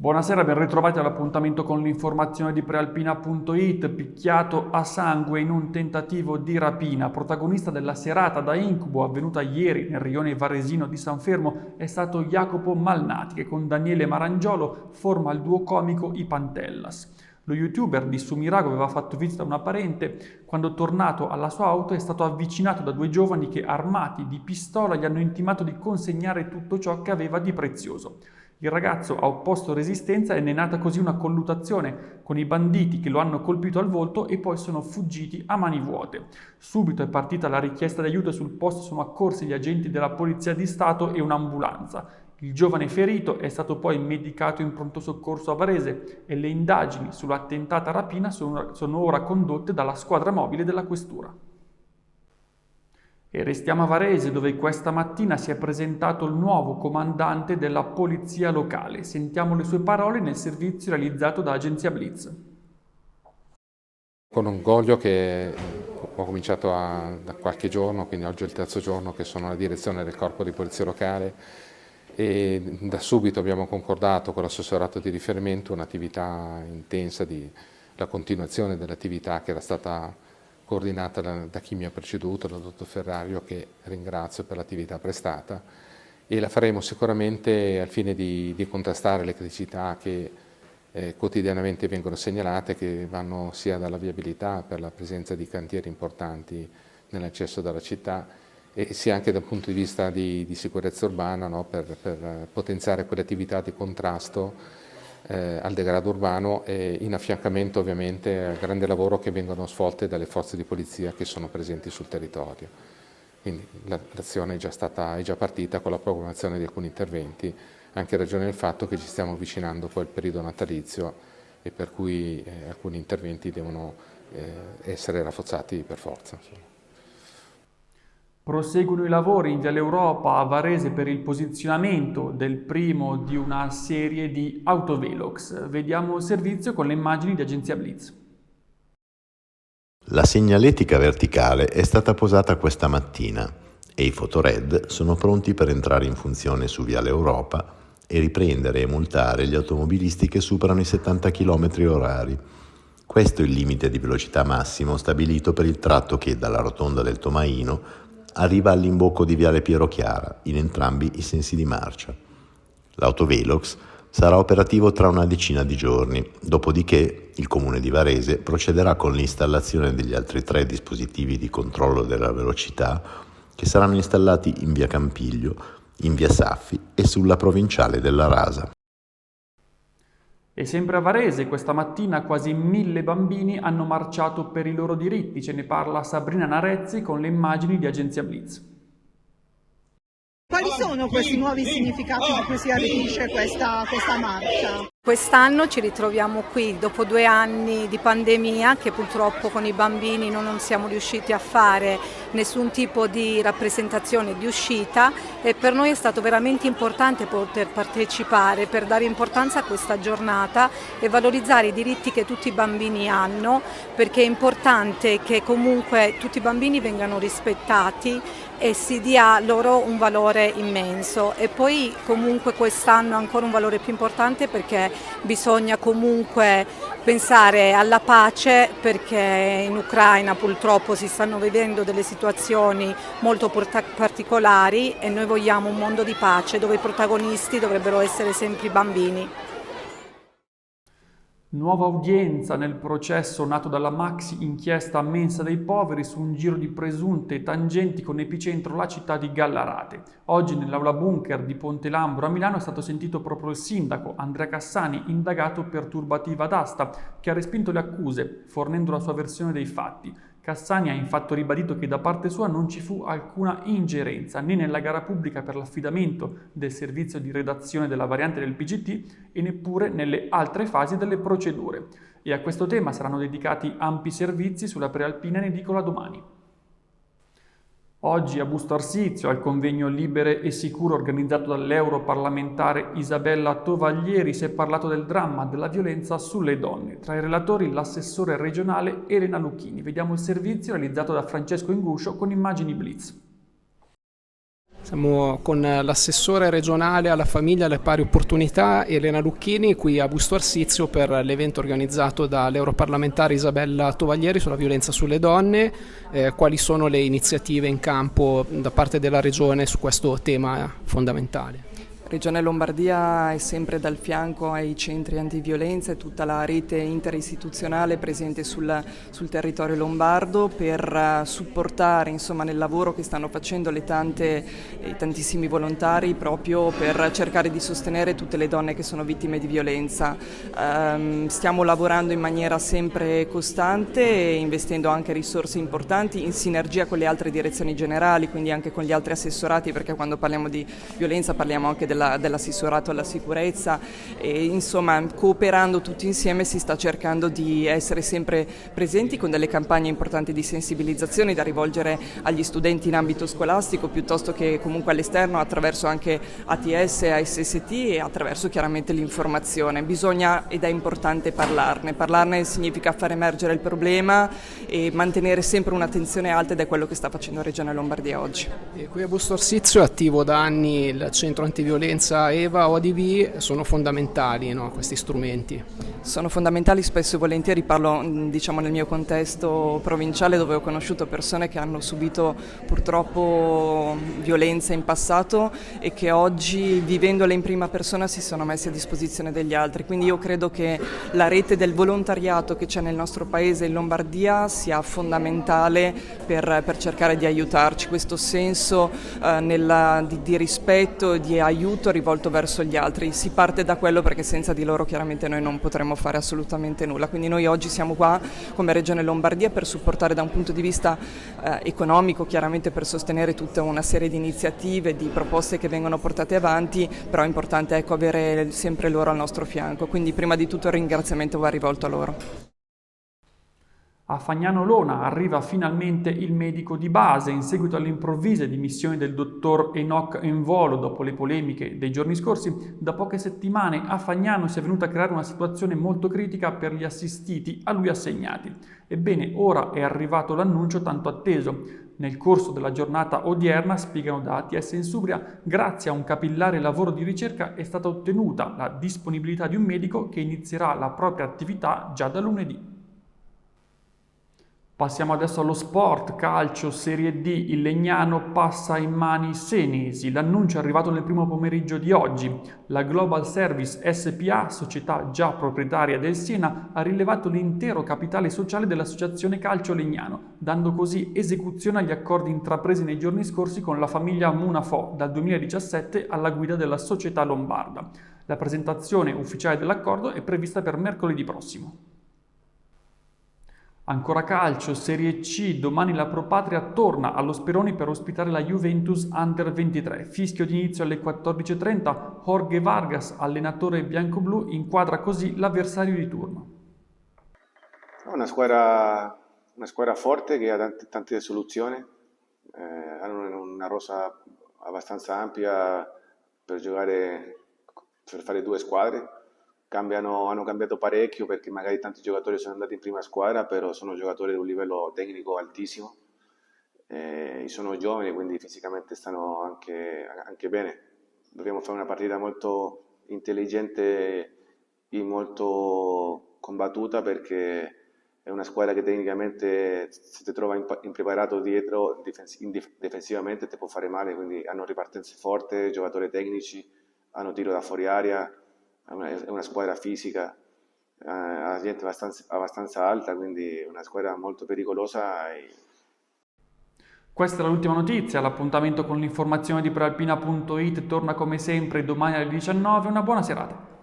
Buonasera, ben ritrovati all'appuntamento con l'informazione di Prealpina.it. Picchiato a sangue in un tentativo di rapina. Protagonista della serata da incubo avvenuta ieri nel rione varesino di San Fermo è stato Jacopo Malnati, che con Daniele Marangiolo forma il duo comico I Pantellas. Lo youtuber di Sumirago aveva fatto visita a una parente. Quando tornato alla sua auto è stato avvicinato da due giovani che, armati di pistola, gli hanno intimato di consegnare tutto ciò che aveva di prezioso. Il ragazzo ha opposto resistenza e ne è nata così una colluttazione con i banditi che lo hanno colpito al volto e poi sono fuggiti a mani vuote. Subito è partita la richiesta di aiuto e sul posto sono accorsi gli agenti della Polizia di Stato e un'ambulanza. Il giovane ferito è stato poi medicato in pronto soccorso a Varese e le indagini sull'attentata rapina sono ora condotte dalla squadra mobile della questura. E restiamo a Varese, dove questa mattina si è presentato il nuovo comandante della polizia locale. Sentiamo le sue parole nel servizio realizzato da Agenzia Blitz. Con orgoglio che ho cominciato da qualche giorno, quindi oggi è il terzo giorno che sono alla direzione del corpo di polizia locale e da subito abbiamo concordato con l'assessorato di riferimento un'attività intensa, la continuazione dell'attività che era stata coordinata da chi mi ha preceduto, dal dottor Ferrario, che ringrazio per l'attività prestata, e la faremo sicuramente al fine di contrastare le criticità che quotidianamente vengono segnalate, che vanno sia dalla viabilità per la presenza di cantieri importanti nell'accesso dalla città e sia anche dal punto di vista di sicurezza urbana, no? per potenziare quelle attività di contrasto al degrado urbano e in affiancamento ovviamente al grande lavoro che vengono svolte dalle forze di polizia che sono presenti sul territorio. Quindi l'azione è già partita con la programmazione di alcuni interventi, anche in ragione del fatto che ci stiamo avvicinando poi al periodo natalizio e per cui alcuni interventi devono essere rafforzati per forza. Proseguono i lavori in Viale Europa a Varese per il posizionamento del primo di una serie di autovelox. Vediamo il servizio con le immagini di Agenzia Blitz. La segnaletica verticale è stata posata questa mattina e i fotored sono pronti per entrare in funzione su Viale Europa e riprendere e multare gli automobilisti che superano i 70 km/h. Questo è il limite di velocità massimo stabilito per il tratto che dalla rotonda del Tomaino arriva all'imbocco di Viale Piero Chiara in entrambi i sensi di marcia. L'autovelox sarà operativo tra una decina di giorni, dopodiché il Comune di Varese procederà con l'installazione degli altri 3 dispositivi di controllo della velocità che saranno installati in via Campiglio, in via Saffi e sulla provinciale della Rasa. E sempre a Varese, questa mattina quasi 1000 bambini hanno marciato per i loro diritti. Ce ne parla Sabrina Narezzi con le immagini di Agenzia Blitz. Quali sono questi nuovi significati di cui si arricchisce questa marcia? Quest'anno ci ritroviamo qui dopo 2 anni di pandemia che purtroppo con i bambini non siamo riusciti a fare nessun tipo di rappresentazione di uscita e per noi è stato veramente importante poter partecipare per dare importanza a questa giornata e valorizzare i diritti che tutti i bambini hanno, perché è importante che comunque tutti i bambini vengano rispettati e si dia loro un valore immenso e poi comunque quest'anno ancora un valore più importante perché bisogna comunque pensare alla pace, perché in Ucraina purtroppo si stanno vivendo delle situazioni molto particolari e noi vogliamo un mondo di pace dove i protagonisti dovrebbero essere sempre i bambini. Nuova udienza nel processo nato dalla maxi inchiesta Mensa dei Poveri su un giro di presunte tangenti con epicentro la città di Gallarate. Oggi nell'aula bunker di Ponte Lambro a Milano è stato sentito proprio il sindaco Andrea Cassani, indagato per turbativa d'asta, che ha respinto le accuse, fornendo la sua versione dei fatti. Cassani ha infatti ribadito che da parte sua non ci fu alcuna ingerenza né nella gara pubblica per l'affidamento del servizio di redazione della variante del PGT e neppure nelle altre fasi delle procedure. E a questo tema saranno dedicati ampi servizi sulla Prealpina in edicola domani. Oggi a Busto Arsizio, al convegno Libere e Sicuro organizzato dall'europarlamentare Isabella Tovaglieri, si è parlato del dramma della violenza sulle donne. Tra i relatori l'assessore regionale Elena Lucchini. Vediamo il servizio realizzato da Francesco Inguscio con immagini Blitz. Siamo con l'assessore regionale alla famiglia e alle pari opportunità Elena Lucchini qui a Busto Arsizio per l'evento organizzato dall'europarlamentare Isabella Tovaglieri sulla violenza sulle donne. Quali sono le iniziative in campo da parte della Regione su questo tema fondamentale? Regione Lombardia è sempre dal fianco ai centri antiviolenza e tutta la rete interistituzionale presente sul territorio lombardo per supportare nel lavoro che stanno facendo i tantissimi volontari proprio per cercare di sostenere tutte le donne che sono vittime di violenza. Stiamo lavorando in maniera sempre costante e investendo anche risorse importanti in sinergia con le altre direzioni generali, quindi anche con gli altri assessorati, perché quando parliamo di violenza parliamo anche dell'assessorato alla sicurezza e cooperando tutti insieme si sta cercando di essere sempre presenti con delle campagne importanti di sensibilizzazione da rivolgere agli studenti in ambito scolastico piuttosto che comunque all'esterno attraverso anche ATS, ASST e attraverso chiaramente l'informazione. Bisogna ed è importante parlarne significa far emergere il problema e mantenere sempre un'attenzione alta ed è quello che sta facendo Regione Lombardia oggi. E qui a Busto Arsizio è attivo da anni il centro antiviolenza EVA ODV, sono fondamentali, no, questi strumenti? Sono fondamentali, spesso e volentieri parlo nel mio contesto provinciale dove ho conosciuto persone che hanno subito purtroppo violenza in passato e che oggi vivendole in prima persona si sono messi a disposizione degli altri, quindi io credo che la rete del volontariato che c'è nel nostro paese in Lombardia sia fondamentale per cercare di aiutarci, questo senso di rispetto e di aiuto rivolto verso gli altri. Si parte da quello perché senza di loro chiaramente noi non potremmo fare assolutamente nulla. Quindi noi oggi siamo qua come Regione Lombardia per supportare da un punto di vista economico, chiaramente per sostenere tutta una serie di iniziative, di proposte che vengono portate avanti, però è importante avere sempre loro al nostro fianco. Quindi prima di tutto il ringraziamento va rivolto a loro. A Fagnano Lona arriva finalmente il medico di base in seguito alle improvvise dimissioni del dottor Enoch Envolo dopo le polemiche dei giorni scorsi. Da poche settimane a Fagnano si è venuta a creare una situazione molto critica per gli assistiti a lui assegnati. Ebbene, ora è arrivato l'annuncio tanto atteso. Nel corso della giornata odierna, spiegano da ATS Insubria, grazie a un capillare lavoro di ricerca è stata ottenuta la disponibilità di un medico che inizierà la propria attività già da lunedì. Passiamo adesso allo sport, calcio, Serie D, il Legnano passa in mani senesi. L'annuncio è arrivato nel primo pomeriggio di oggi. La Global Service SPA, società già proprietaria del Siena, ha rilevato l'intero capitale sociale dell'Associazione Calcio Legnano, dando così esecuzione agli accordi intrapresi nei giorni scorsi con la famiglia Munafò dal 2017 alla guida della società lombarda. La presentazione ufficiale dell'accordo è prevista per mercoledì prossimo. Ancora calcio, Serie C, domani la Pro Patria torna allo Speroni per ospitare la Juventus Under 23. Fischio di inizio alle 14:30, Jorge Vargas, allenatore biancoblù, inquadra così l'avversario di turno. Una squadra forte che ha tante soluzioni, hanno una rosa abbastanza ampia per giocare, per fare due squadre. Hanno cambiato parecchio perché magari tanti giocatori sono andati in prima squadra, però sono giocatori di un livello tecnico altissimo, sono giovani quindi fisicamente stanno anche bene. Dobbiamo fare una partita molto intelligente e molto combattuta perché è una squadra che tecnicamente se ti trova impreparato dietro difensivamente ti può fare male, quindi hanno ripartenze forti, giocatori tecnici, hanno tiro da fuori area. È una squadra fisica, ha gente abbastanza alta, quindi è una squadra molto pericolosa. Questa è l'ultima notizia, l'appuntamento con l'informazione di prealpina.it torna come sempre domani alle 19, una buona serata.